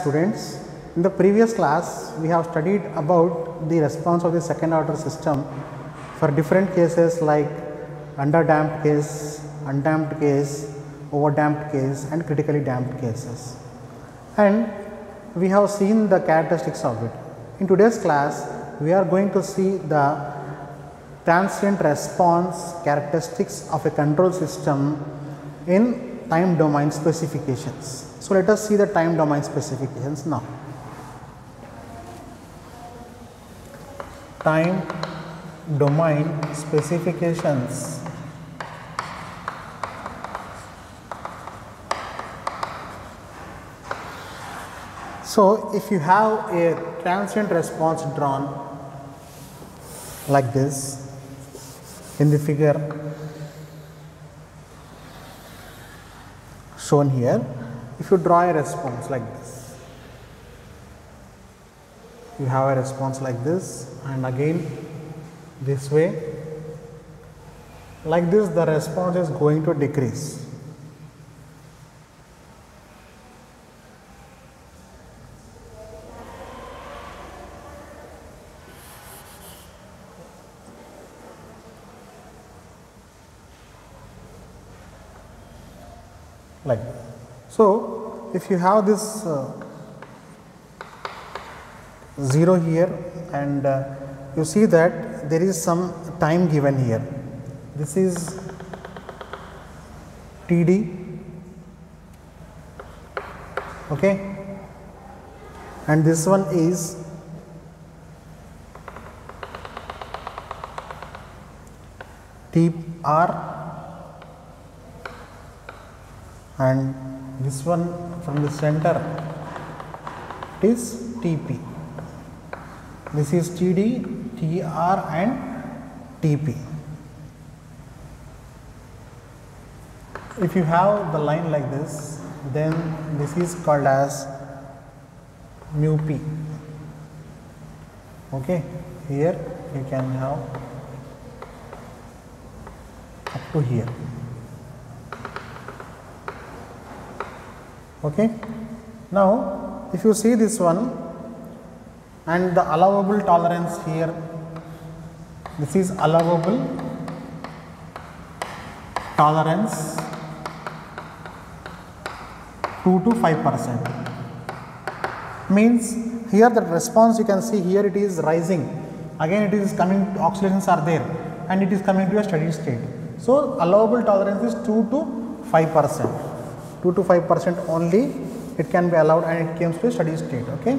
Students, in the previous class we have studied about the response of the second order system for different cases like underdamped case, undamped case, overdamped case and critically damped cases, and we have seen the characteristics of it. In today's class we are going to see the transient response characteristics of a control system in time domain specifications. So, let us see the time domain specifications now. Time domain specifications. So, if you have a transient response drawn like this in the figure shown here, if you draw a response like this, you have a response like this, and again this way, like this the response is going to decrease. Like this. So, if you have this 0 here, and you see that there is some time given here. This is TD, okay, and this one is TR, and this one from the center it is TP. This is TD, TR and TP. If you have the line like this, then this is called as mu P. Okay, here you can have up to here. Okay. Now, if you see this one and the allowable tolerance here, this is allowable tolerance 2 to 5%. Means here the response you can see here it is rising, again it is coming, oscillations are there and it is coming to a steady state. So, allowable tolerance is 2 to 5%. 2 to 5% only it can be allowed and it comes to a steady state. Okay.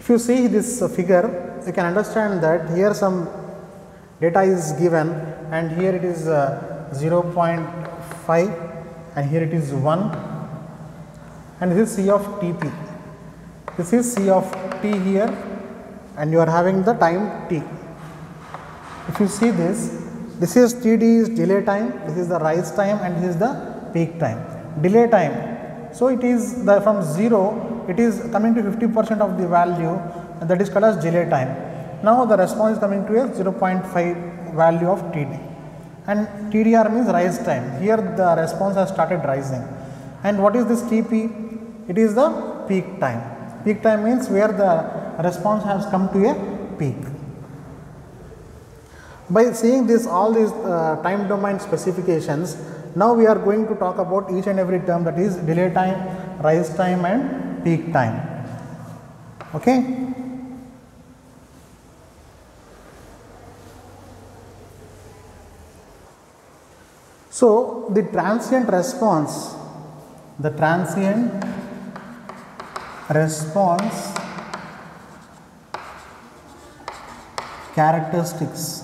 If you see this figure, you can understand that here some data is given and here it is 0.5 and here it is 1 and this is C of Tp. This is C of T here, and you are having the time T. If you see this, this is TD is delay time, this is the rise time and this is the peak time. Delay time, so it is the from 0 it is coming to 50% of the value, that is called as delay time. Now the response is coming to a 0.5 value of TD, and TDR means rise time. Here the response has started rising, and what is this TP? It is the peak time. Peak time means where the response has come to a peak. By seeing this all these time domain specifications, now we are going to talk about each and every term, that is delay time, rise time and peak time. Okay. So, the transient response characteristics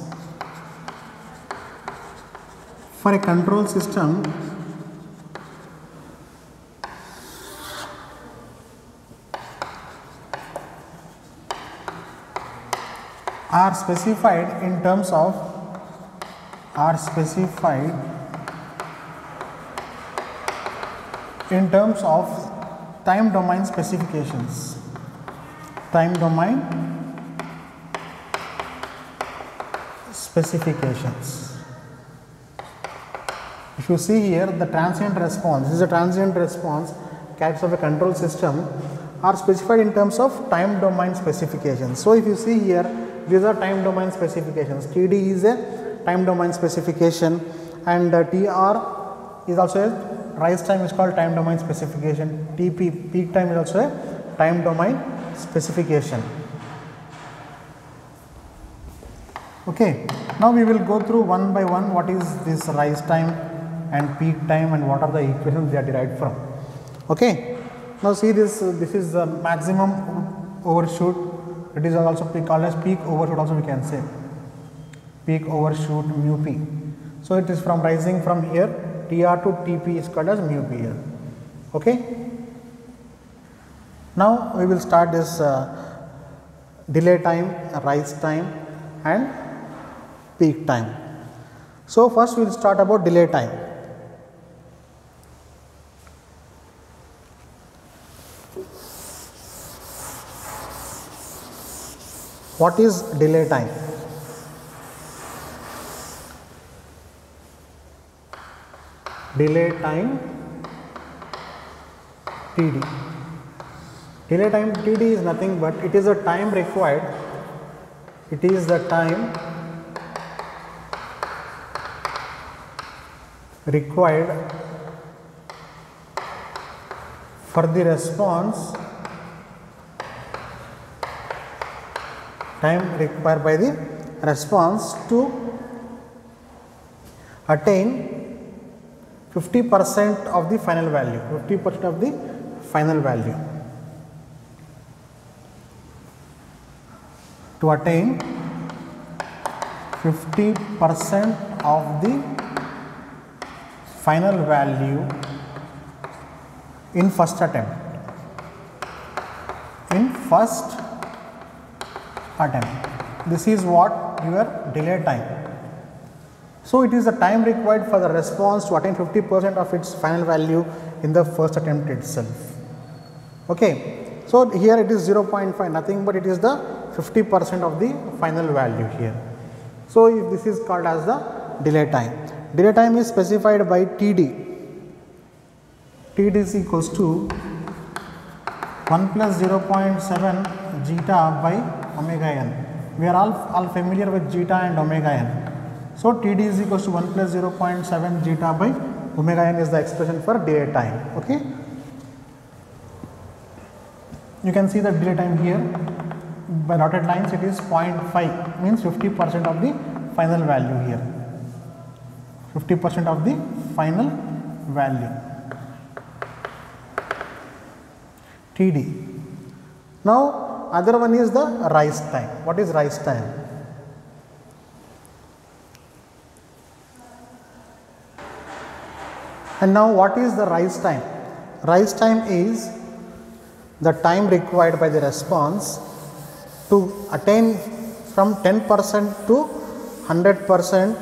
for a control system are specified in terms of time domain specifications. Time domain specifications. If you see here, the transient response, this is a transient response characteristics of a control system are specified in terms of time domain specifications. So, if you see here, these are time domain specifications. TD is a time domain specification, and TR is also a rise time is called time domain specification. TP, peak time, is also a time domain specification. Okay. Now, we will go through one by one what is this rise time and peak time and what are the equations they are derived from. Okay. Now, see this, this is the maximum overshoot, it is also called as peak overshoot, also we can say peak overshoot mu p. So, it is from rising from here, TR to TP is called as mu p here. Okay. Now, we will start this delay time, rise time and peak time. So, first we will start about delay time. What is delay time? Delay time TD. Delay time TD is nothing but it is the time required, it is the time required for the response, time required by the response to attain 50% of the final value, 50% of the final value, to attain 50% of the final value in first attempt, This is what your delay time. So, it is the time required for the response to attain 50% of its final value in the first attempt itself. Okay. So, here it is 0.5 nothing but it is the 50% of the final value here. So, this is called as the delay time. Delay time is specified by TD. TD is equals to 1 plus 0.7 zeta by omega n. We are all familiar with zeta and omega n. So, TD is equals to 1 plus 0.7 zeta by omega n is the expression for delay time. Okay. You can see the delay time here by dotted lines, it is 0.5 means 50% of the final value here, 50% of the final value TD. Now, other one is the rise time. What is rise time? And now, what is the rise time? Rise time is the time required by the response to attain from 10% to 100%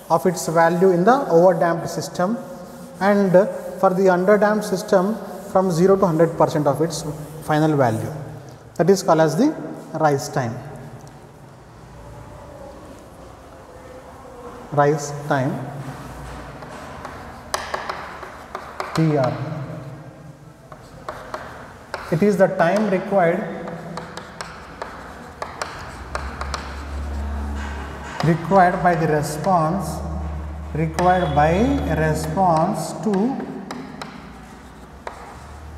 of its value in the overdamped system, and for the underdamped system from 0 to 100% of its final value. That is called as the rise time. Rise time TR. It is the time required by the response to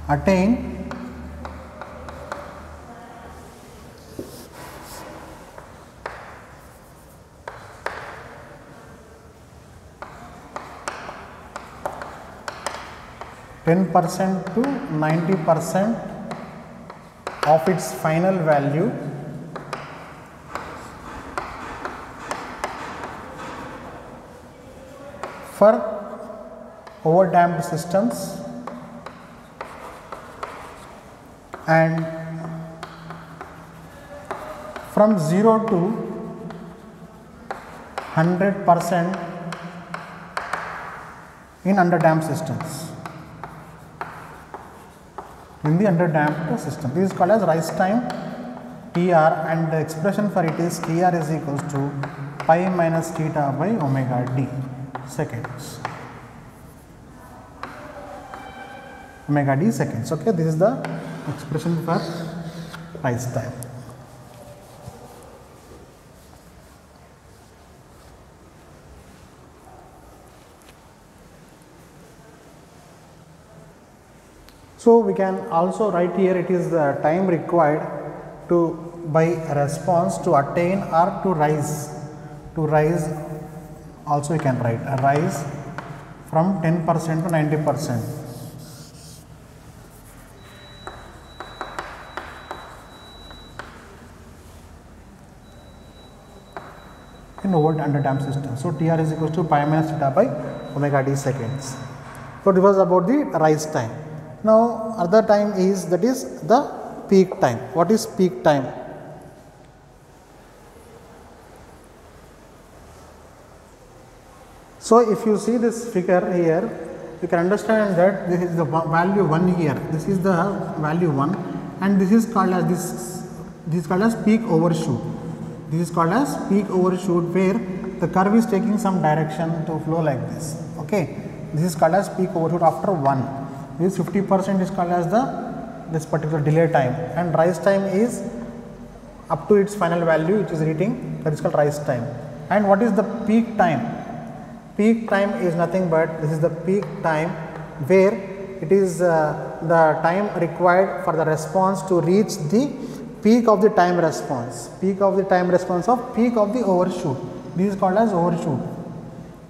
attain 10% to 90% of its final value for overdamped systems and from 0 to 100% in underdamped systems. In the underdamped system, this is called as rise time TR, and the expression for it is TR is equals to pi minus theta by omega d seconds. Omega d seconds. Okay, this is the expression for rise time. So we can also write here it is the time required to by response to attain or to rise. To rise also you can write a rise from 10% to 90%. In over under damped system. So Tr is equals to pi minus theta by omega d seconds. So it was about the rise time. Now other time is, that is the peak time. What is peak time? So if you see this figure here, you can understand that this is the value 1 here. This is the value 1, and this is called as this is called as peak overshoot. This is called as peak overshoot, where the curve is taking some direction to flow like this. Okay, this is called as peak overshoot after 1. This 50% is called as this particular delay time, and rise time is up to its final value which is reaching, that is called rise time. And what is the peak time? Peak time is nothing but this is the peak time where it is the time required for the response to reach the peak of the time response. Peak of the time response of peak of the overshoot. This is called as overshoot.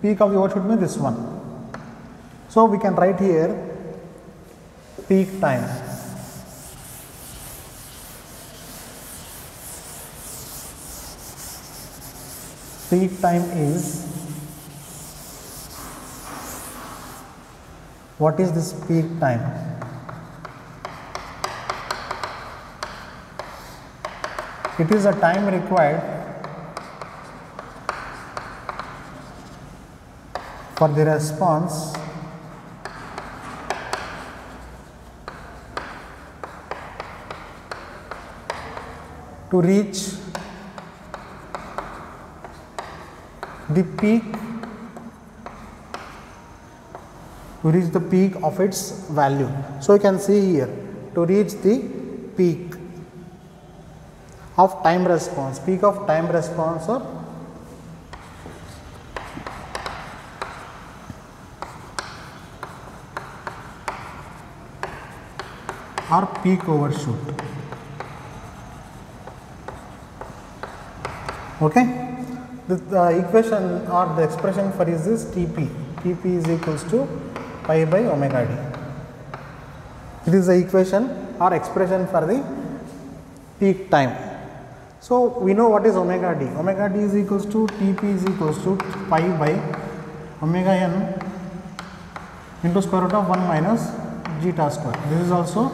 Peak of the overshoot means this one. So we can write here peak time. Peak time is, what is this peak time? It is a time required for the response to reach the peak, of its value. So you can see here, to reach the peak of time response, peak of time response or peak overshoot. Okay. The equation or the expression for is this Tp. Tp is equals to pi by omega d. It is the equation or expression for the peak time. So we know what is omega d. Omega d is equals to Tp is equals to pi by omega n into square root of 1 minus zeta square. This is also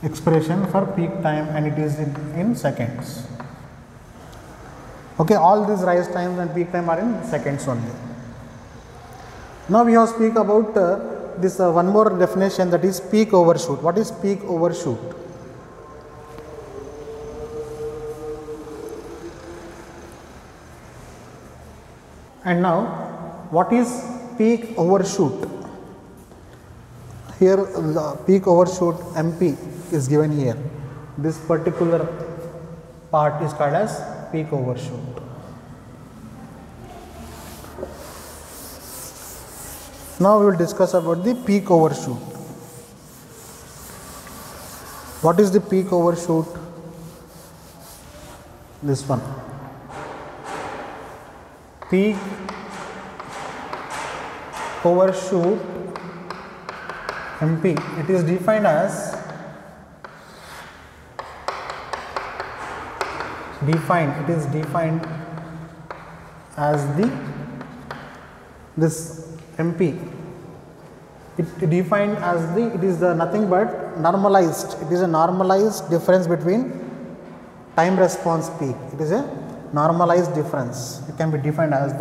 expression for peak time, and it is in seconds. Okay, all these rise times and peak time are in seconds only. Now we have speak about this one more definition, that is peak overshoot. What is peak overshoot? And now what is peak overshoot? Here the peak overshoot MP is given here. This particular part is called as peak overshoot. Now we will discuss about the peak overshoot. What is the peak overshoot? This one. Peak overshoot MP, it is defined as this MP. It defined as it is the nothing but normalized. It is a normalized difference between time response peak. It is a normalized difference. It can be defined as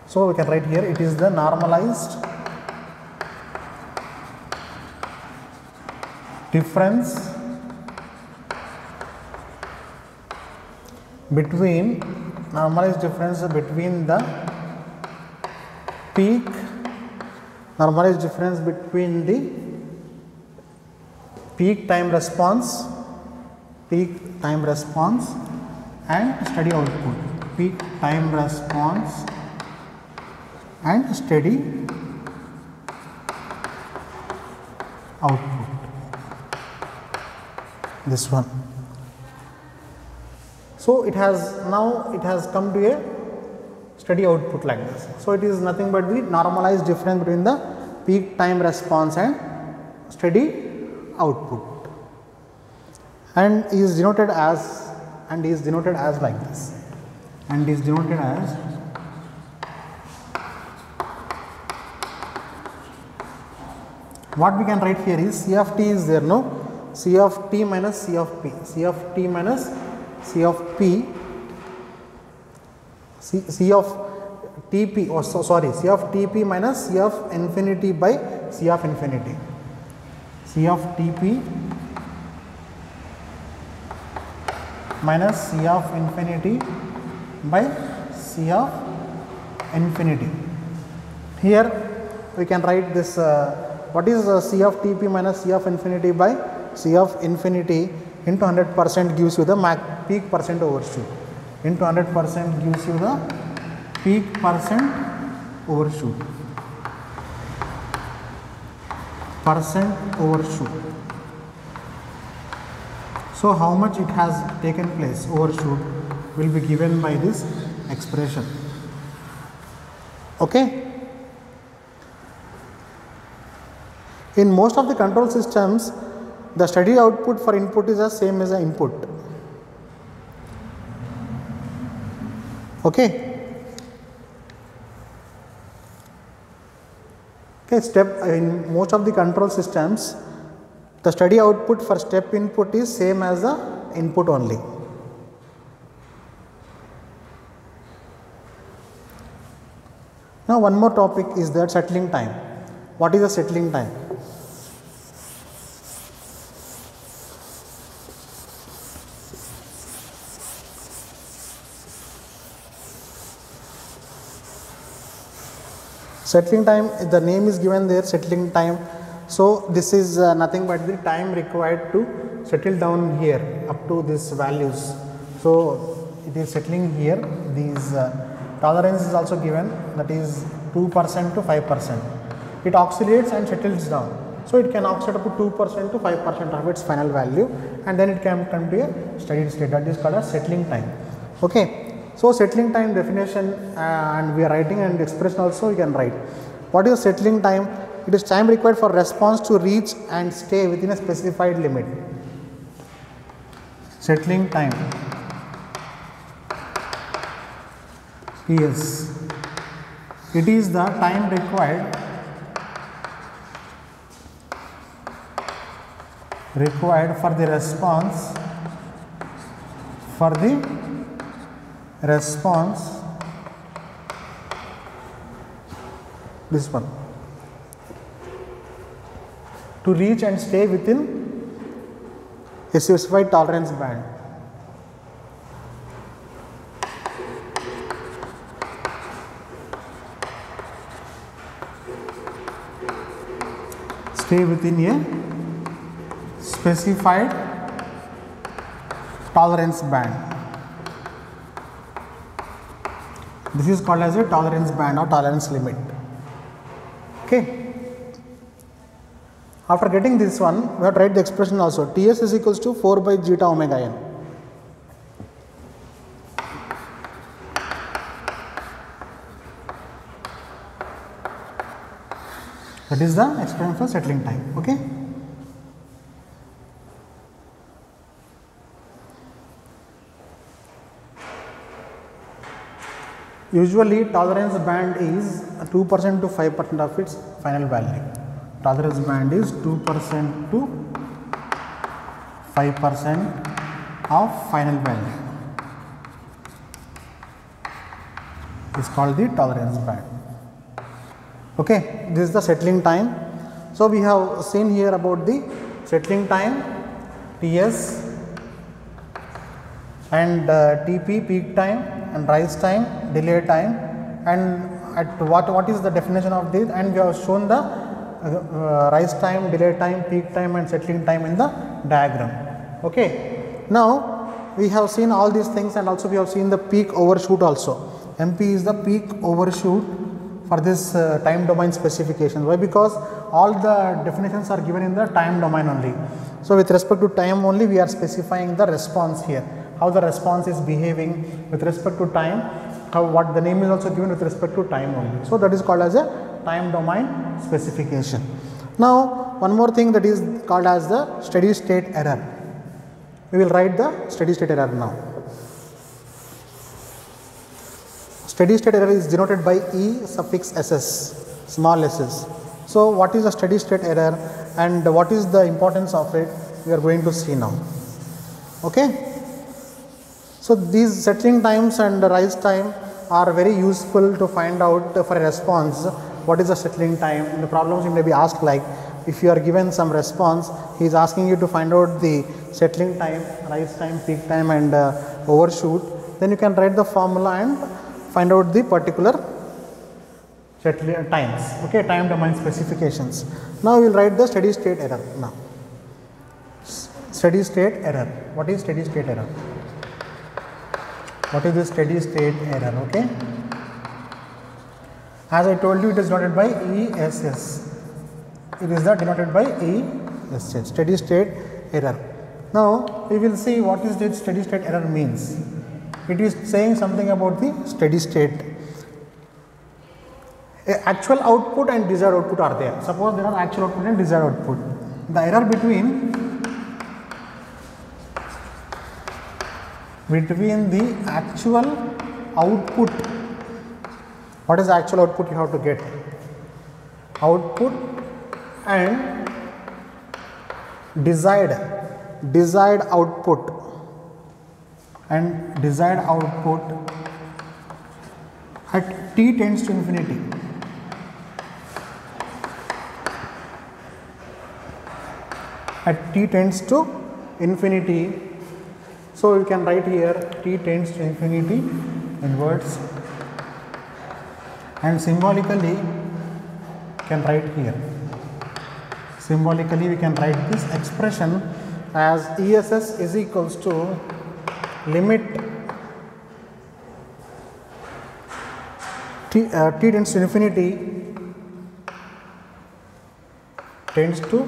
so we can write here, it is the normalized difference between normalized difference between the peak, normalized difference between the peak time response and steady output, peak time response and steady output, this one. So it has come to a steady output like this. So it is nothing but the normalized difference between the peak time response and steady output, and is denoted as like this, and is denoted as what we can write here is C of t is there, no, C of t minus C of p, C of t minus C of p, C of Tp, or sorry, C of Tp minus C of infinity by C of infinity, C of Tp minus C of infinity by C of infinity. Here we can write this, what is C of Tp minus C of infinity by C of infinity into 100% gives you the peak percent overshoot, into 100% gives you the peak percent overshoot, So how much it has taken place, overshoot, will be given by this expression. Okay. In most of the control systems, the steady output for input is the same as the input. Okay. Step in most of the control systems, the steady output for step input is same as the input only. Now one more topic is that settling time. What is the settling time? Settling time, the name is given there, settling time. So this is nothing but the time required to settle down here up to these values. So it is settling here. These tolerance is also given, that is 2% to 5%. It oscillates and settles down. So it can oscillate up to 2% to 5% of its final value, and then it can come to a steady state, that is called as settling time. Okay. So settling time definition, and we are writing, and expression also we can write. What is settling time? It is time required for response to reach and stay within a specified limit. Settling time, yes, it is the time required for the response this one, to reach and stay within a specified tolerance band. Stay within a specified tolerance band. This is called as a tolerance band or tolerance limit. Okay. After getting this one, we have to write the expression also. Ts is equals to 4 by zeta omega n. That is the expression for settling time. Okay. Usually tolerance band is 2% to 5% of its final value. Tolerance band is 2% to 5% of final value. It's called the tolerance band. Okay, this is the settling time. So we have seen here about the settling time, Ts, and TP peak time and rise time, delay time, and at what is the definition of this, and we have shown the rise time, delay time, peak time and settling time in the diagram. Okay. Now we have seen all these things, and also we have seen the peak overshoot also. MP is the peak overshoot for this time domain specification. Why? Because all the definitions are given in the time domain only. So with respect to time only, we are specifying the response here, how the response is behaving with respect to time, how what the name is also given with respect to time only. So that is called as a time domain specification. Now one more thing that is called as the steady state error. We will write the steady state error now. Steady state error is denoted by E suffix SS, small s's. So what is a steady state error and what is the importance of it, we are going to see now. Okay. So these settling times and rise time are very useful to find out for a response what is the settling time. In the problems you may be asked, like if you are given some response, he is asking you to find out the settling time, rise time, peak time and overshoot, then you can write the formula and find out the particular times, okay, time domain specifications. Now we will write the steady state error now. Steady state error. What is steady state error? What is the steady state error? Okay. As I told you, it is denoted by ESS. It is denoted by ESS, steady state error. Now we will see what is the steady state error means. It is saying something about the steady state. Actual output and desired output are there. Suppose there are actual output and desired output. The error between the actual output, what is the actual output you have to get? Output and desired output at t tends to infinity. At t tends to infinity. So you can write here t tends to infinity inwards, and symbolically can write here. Symbolically we can write this expression as ESS is equals to limit t tends to infinity tends to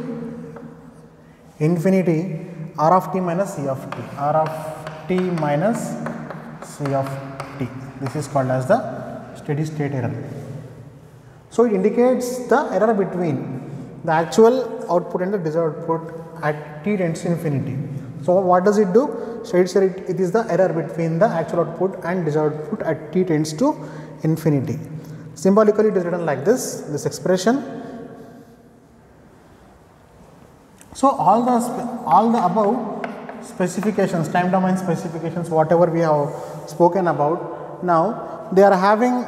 infinity R of t minus C of t, R of t minus C of t. This is called as the steady state error. So it indicates the error between the actual output and the desired output at t tends to infinity. So what does it do? So it is the error between the actual output and desired output at t tends to infinity. Symbolically it is written like this expression. So all the above specifications, time domain specifications, whatever we have spoken about, now they are having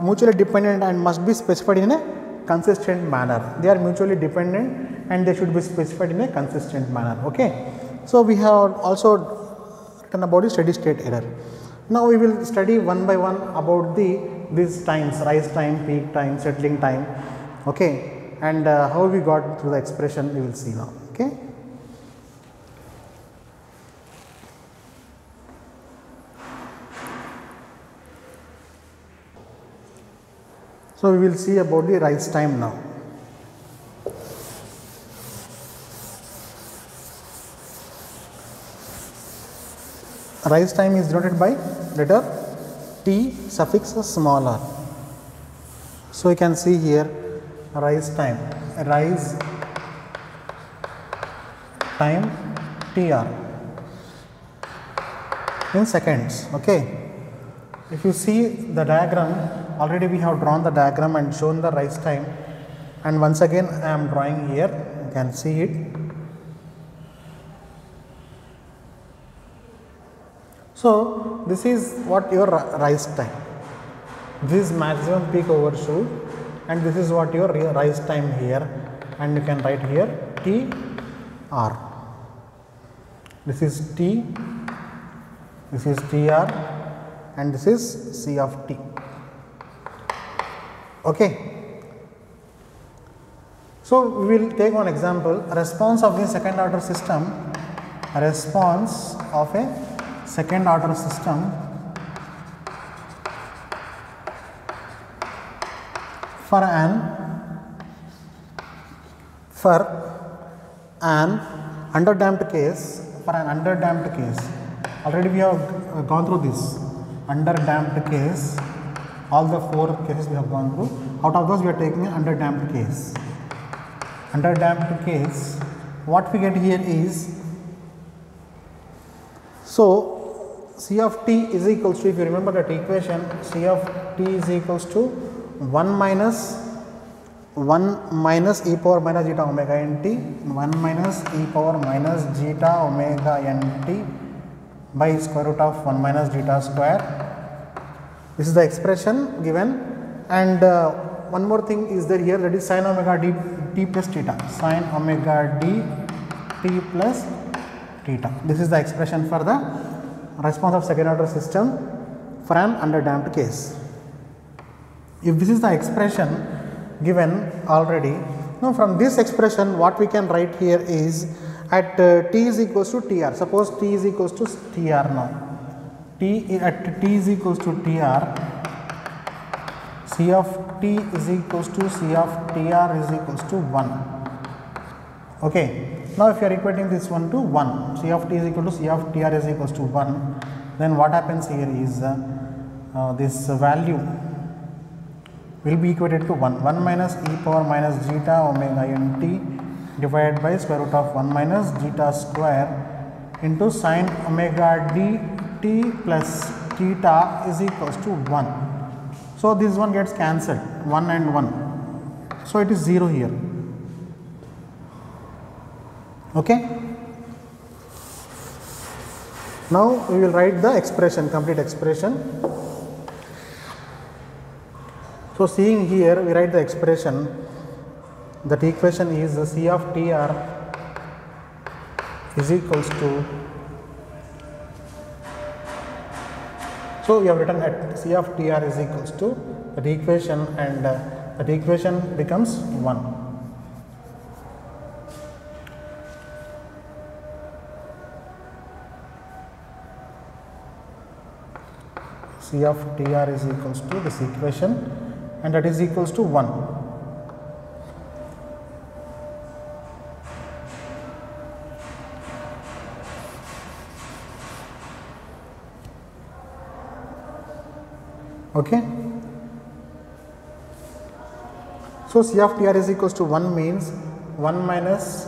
mutually dependent and must be specified in a consistent manner. They are mutually dependent and they should be specified in a consistent manner. Okay. So we have also written about the steady state error. Now we will study one by one about these times, rise time, peak time, settling time. Okay. And how we got through the expression we will see now. Okay. So we will see about the rise time now. Rise time is denoted by letter T suffix small r. So you can see here rise time, rise time TR in seconds. Okay. If you see the diagram, already we have drawn the diagram and shown the rise time, and once again I am drawing here, you can see it. So this is what your rise time. This is maximum peak overshoot, and this is what your rise time here, and you can write here T R. This is T This is TR and this is C of t. Okay. So, we will take one example, a response of the second order system, a response of a second order system for an underdamped case, already we have gone through this underdamped case, all the 4 cases we have gone through. Out of those we are taking an underdamped case. Underdamped case, what we get here is, so C of t is equals to, if you remember that equation, C of t is equals to 1 minus e power minus zeta omega n t, 1 minus e power minus zeta omega n t by square root of 1 minus zeta square. This is the expression given, and one more thing is there here, that is sin omega d t plus theta, sin omega d t plus theta. This is the expression for the response of second order system for an underdamped case. If this is the expression given already, now from this expression what we can write here is, at t is equals to tr, suppose t is equals to tr now, at t is equals to tr, C of t is equals to C of tr is equals to 1. Okay. Now, if you are equating this one to 1, C of t is equal to C of tr is equals to 1, then what happens here is this value will be equated to 1 minus e power minus zeta omega n t divided by square root of 1 minus zeta square into sin omega d t plus theta is equals to 1. So, this one gets cancelled, 1 and 1. So, it is 0 here. Okay. Now, we will write the expression, complete expression. So, seeing here we write the expression, that equation is C of tr is equals to, so we have written at C of tr is equals to that equation, and that equation becomes 1. C of tr is equals to this equation, and that is equals to 1. Okay. So, C of tr is equals to 1 means 1 minus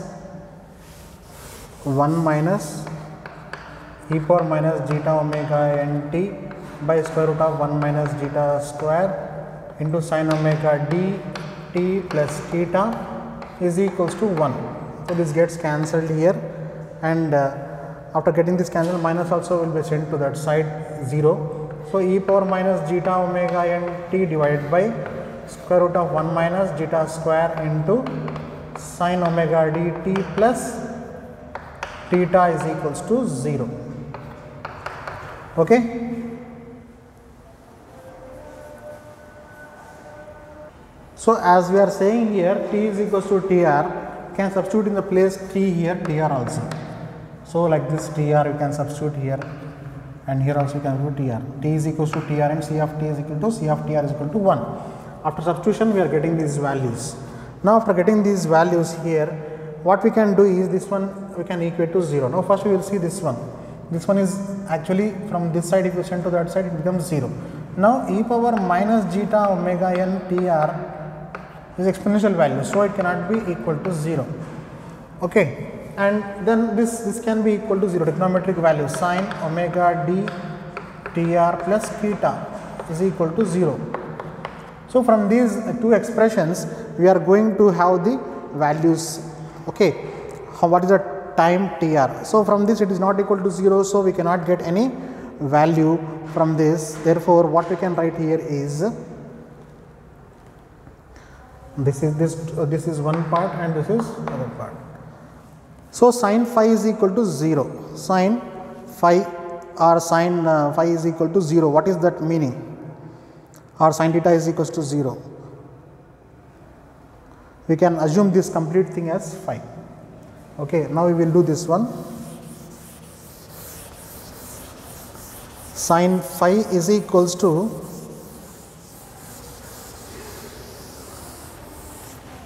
e power minus zeta omega n t by square root of 1 minus zeta square into sin omega d t plus theta is equals to 1. So, this gets cancelled here, and after getting this cancelled, minus also will be sent to that side 0. So, e power minus zeta omega n t divided by square root of 1 minus zeta square into sin omega d t plus theta is equals to 0. Okay. So, as we are saying here, t is equals to tr, can substitute in the place t here, tr also. So, like this tr you can substitute here, and here also you can put tr. T is equals to tr and C of t is equal to C of tr is equal to 1. After substitution we are getting these values. Now, after getting these values here, what we can do is this one we can equate to 0. Now, first we will see this one. This one is actually from this side, if you send to that side, it becomes 0. Now, e power minus zeta omega n tr is exponential value, so it cannot be equal to 0. Okay. And then this can be equal to 0, trigonometric value sin omega d tr plus theta is equal to 0. So, from these two expressions we are going to have the values. Okay. What is the time tr? So, from this it is not equal to 0, so we cannot get any value from this. Therefore, what we can write here is, this is one part and this is other part. So, sin phi is equal to 0, sin phi or sin phi is equal to 0. What is that meaning? Or sin theta is equals to 0. We can assume this complete thing as phi. Okay, now we will do this one. Sin phi is equals to,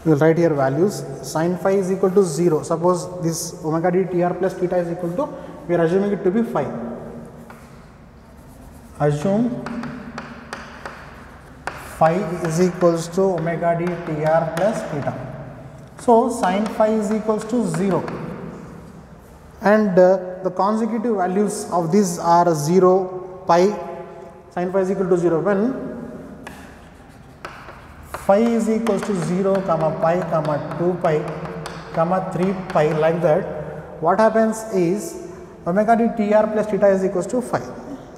we will write here values. Sin phi is equal to 0. Suppose this omega d Tr plus theta is equal to, we are assuming it to be phi. Assume phi is equals to omega d Tr plus theta. So sin phi is equals to 0, and the consecutive values of these are 0, pi. Sin phi is equal to 0 when phi is equals to 0, pi, 2 pi, 3 pi, like that. What happens is omega d Tr plus theta is equals to phi.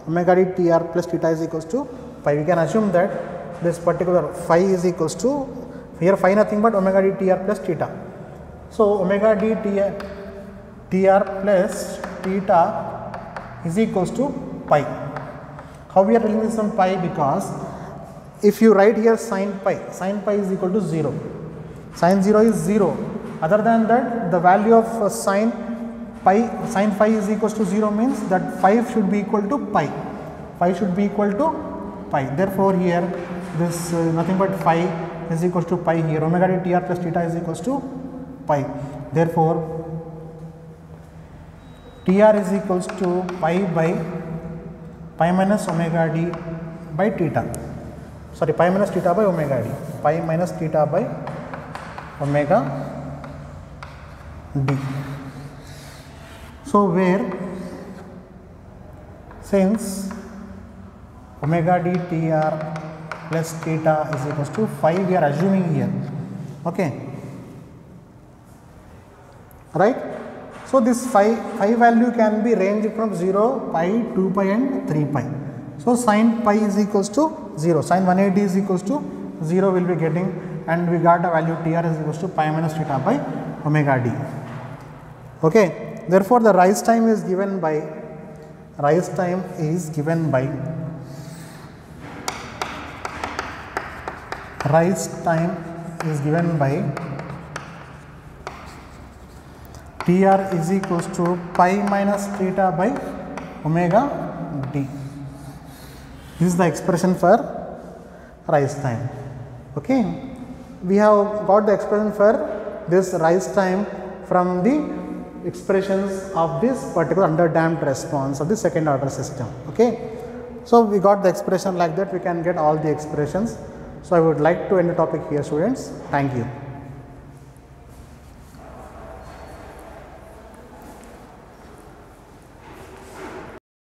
Omega d Tr plus theta is equals to pi. We can assume that this particular phi is equals to, here phi nothing but omega d Tr plus theta. So omega d Tr plus theta is equals to pi. How we are telling this on pi? Because if you write here sin pi is equal to 0. Sin 0 is 0. Other than that, the value of sin phi is equals to 0 means that phi should be equal to pi. Phi should be equal to pi. Therefore, here this nothing but phi is equals to pi here. Omega d Tr plus theta is equals to pi. Therefore, Tr is equals to pi by pi minus omega d by theta. Sorry, pi minus theta by omega d. Pi minus theta by omega d. So, where since omega d Tr plus theta is equals to phi, we are assuming here. Okay. Right. So, this phi value can be ranged from 0, pi, 2 pi and 3 pi. So, sin pi is equals to 0, sin 180 is equals to 0 will be getting, and we got a value Tr is equals to pi minus theta by omega d. Okay. Therefore, the rise time is given by Tr is equals to pi minus theta by omega d. This is the expression for rise time. Okay. We have got the expression for this rise time from the expressions of this particular underdamped response of the second order system. Okay. So, we got the expression like that, we can get all the expressions. So, I would like to end the topic here, students. Thank you.